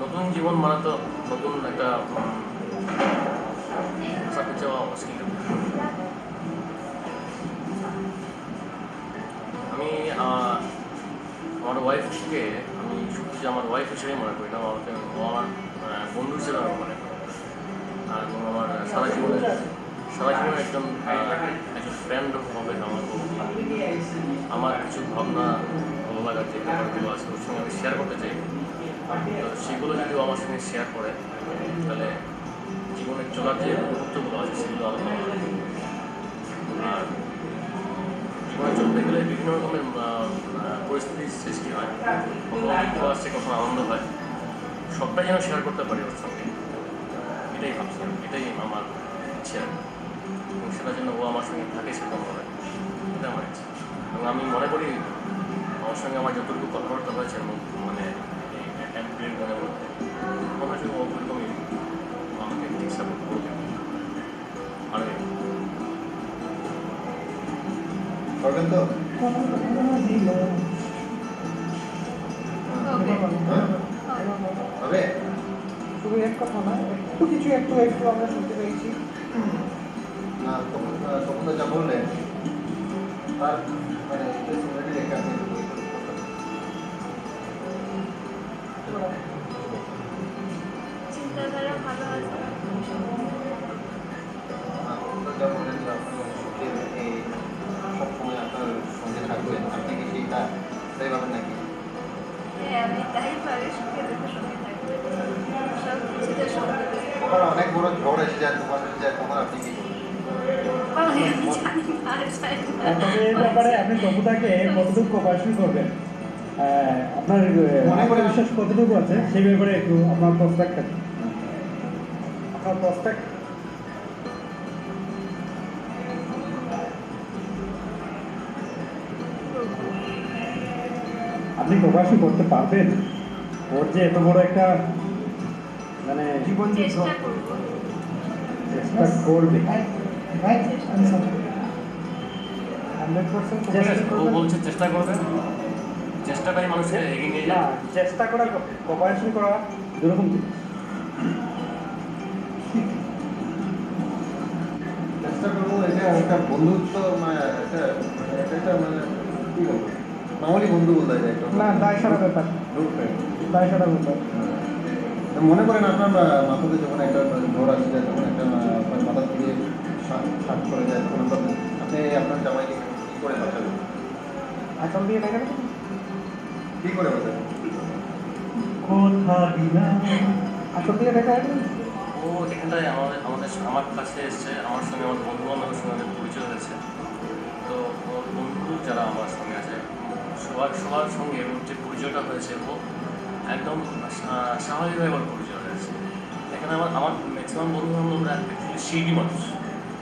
নতুন জীবন মানে তো নতুন একটা চাকরি চাওয়া মুশকিল। ওয়াইফকে আমি শুধু যে আমার ওয়াইফ হিসেবে মনে করি না, আমাকে আমার বন্ধু হিসেবে আমি মনে করি। আর আমার সারা জীবনের একজন একজন ফ্রেন্ড হবে আমার বন্ধু। আমার কিছু ভাবনা ভালো লাগার যে ব্যাপারগুলো আছে ওর সঙ্গে আমি শেয়ার করতে চাই। তো সেগুলো যদি ও আমার সঙ্গে শেয়ার করে তাহলে জীবনের চলার যে মুহূর্তগুলো আছে সেগুলো আরও ভালো লাগে। আর জীবনে চলতে গেলে বিভিন্ন রকমের পরিস্থিতির সৃষ্টি হয়, কখনো দুঃখ আসছে, কখনো আনন্দ হয়। সবটাই যেন শেয়ার করতে পারি ওর সঙ্গে, এটাই ভাবছিলাম, এটাই আমার ইচ্ছে আর কি। এবং সেটার জন্য ও আমার সঙ্গে থাকে সেরকমভাবে, এটা আমার ইচ্ছে। এবং আমি মনে করি আমার সঙ্গে আমার যতটুকু কথাবার্তা হয়েছে মানে এই এমপ্লয়ের মনের মধ্যে মনে হয় ও ওরকমই আমাকে ঠিক সাপোর্ট করবে। আর করবেন তো? হবে? শুধু এক কথা না, একটু আমরা শুনতে পেয়েছি। না, তখন তো যা বললেন তার মানে রেখে আপনি চিন্তাধারা ভালো আছে। যা বললেন যে আপনি এই সবসময় আপনার সঙ্গে থাকবেন, আপনি কি সেইটা তাই ভাবেন নাকি? হ্যাঁ, আমি তাই পারি, সুখে দুঃখে সঙ্গে থাকবো, সব কিছুতে সঙ্গে থাকবো। তখন অনেক বড় ঝড় এসে যায়, তোমার এসে যায়, তখন আপনি কি করবেন? আমি জানি না, আর জানি না। তবে এই ব্যাপারে আপনি তবুটাকে কতটুকু প্রকাশন করবেন, আপনার মনে করে বিশ্বাস কতটুকু আছে সেই ব্যাপারে একটু আপনার প্রস্পেক্ট আপনি প্রকাশই করতে পারবেন? ওর যে এত বড় একটা মানে জীবন চেষ্টা করবো। চেষ্টা করবে, ও বলছে চেষ্টা করবে, চেষ্টাটাই মানুষকে এগিয়ে নিয়ে যায়। চেষ্টা করা, কোঅপারেশন করা দুরকম জিনিস। চেষ্টা করবো, এটা একটা বন্ধুত্ব, এটা মানে কি বলবো, মামুলি বন্ধু বলা যায় একটা। না, দায় সারা ব্যাপার, দায় সারা ব্যাপার। মনে করেন আপনার মাথাতে যখন একটা ঝড় আসে যায়, তখন একটা আপনার মাথা দিয়ে শ্বাস করে যায়, তখন আপনি আপনার জামাইকে কী করে বাঁচাবেন? আচল দিয়ে দেখেন কী করে বাঁচাবেন? আচল দিয়ে দেখা ও এখানটায় আমার কাছে এসছে, আমার সঙ্গে আমার বন্ধু বান্ধবের সঙ্গে পরিচয় হয়েছে। তো ওর বন্ধু যারা আমার সঙ্গে আছে সবার সঙ্গে ওর যে পরিচয়টা হয়েছে, ও একদম স্বাভাবিকভাবে আমার পরিচয় হয়েছে। এখানে আমার ম্যাক্সিমাম বন্ধু বান্ধবরা অ্যাকচুয়ালি শিল্পী মানুষ।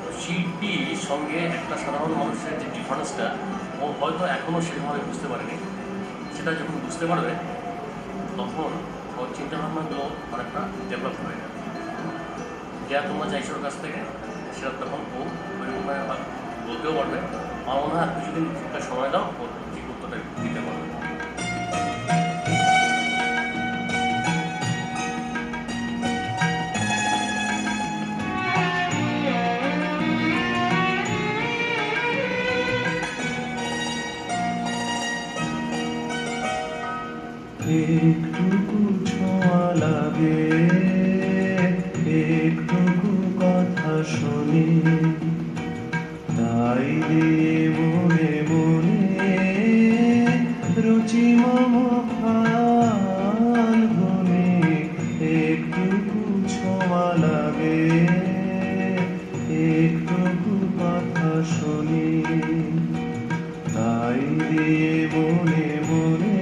তো শিল্পীর সঙ্গে একটা সাধারণ মানুষের যে ডিফারেন্সটা ও হয়তো এখনও সেভাবে বুঝতে পারেনি। সেটা যখন বুঝতে পারবে তখন ওর চিন্তাভাবনাগুলো অনেকটা ডেভেলপ হয়ে যাবে। যা তোমরা চাইছো ওর কাছ থেকে সেটা তখন ও ওইরকমভাবে বলতেও পারবে। আমার মনে হয় আর কিছুদিন একটা সময় দাও, ও ঠিক উত্তরটা দিতে পারবে। একটুকু ছোঁয়া লাগে, একটুকু কথা শুনি, তাই দিয়ে মনে মনে রুচি মম ফাল্গুনি। একটুকু ছোঁয়া লাগে, একটুকু কথা শুনি, তাই দিয়ে মনে মনে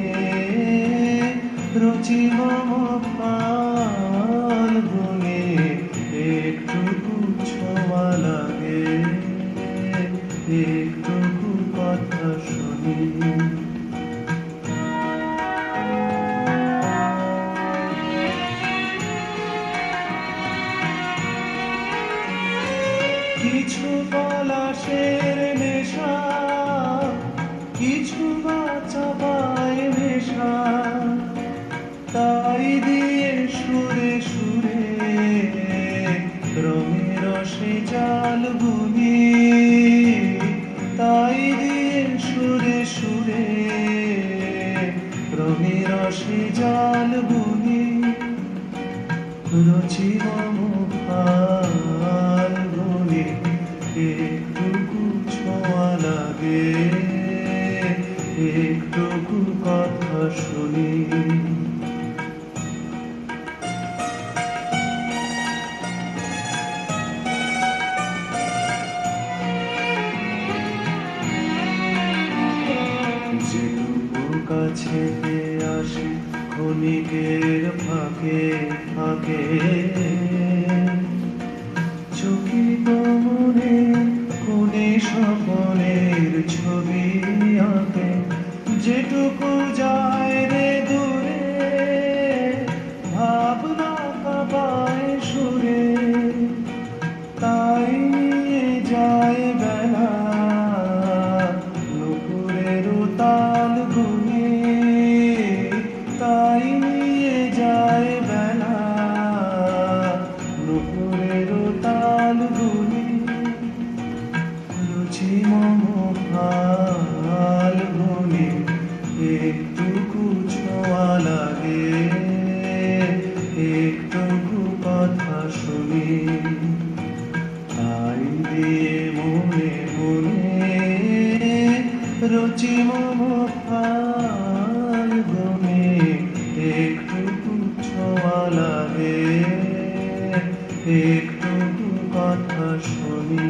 রুচি মম ফাল্গুনি। একটুকু ছোঁয়া লাগে, একটুকু কথা শুনি। কিছু পলাশের নেশা, কিছু বাঁচা পায় নেশা, তাই দিয়ে সুরে সুরে রঙে রসে জাল বুনি, তাই দিয়ে সুরে সুরে রঙে ক্ষণিকের ফাঁকে ফাঁকে চকিত মনে কোনে স্বপনের ছবি আঁকে যেটুকু যায় রে দূরে ভাবনা কাঁপায় সুরে তাই নিয়ে যায় বেলা নুপুরের তাল গুনে তাই নিয়ে যায় বেলা নুপুরের তাল গুনে রুচি মম ফাল গুনে একটুকু ছোঁয়া লাগে একটুকু কথা শুনি তাই দিয়ে মনে মনে রুচি মম ফাল গুনে একটুকু ছোঁয়া লাগে একটুকু কথা শুনি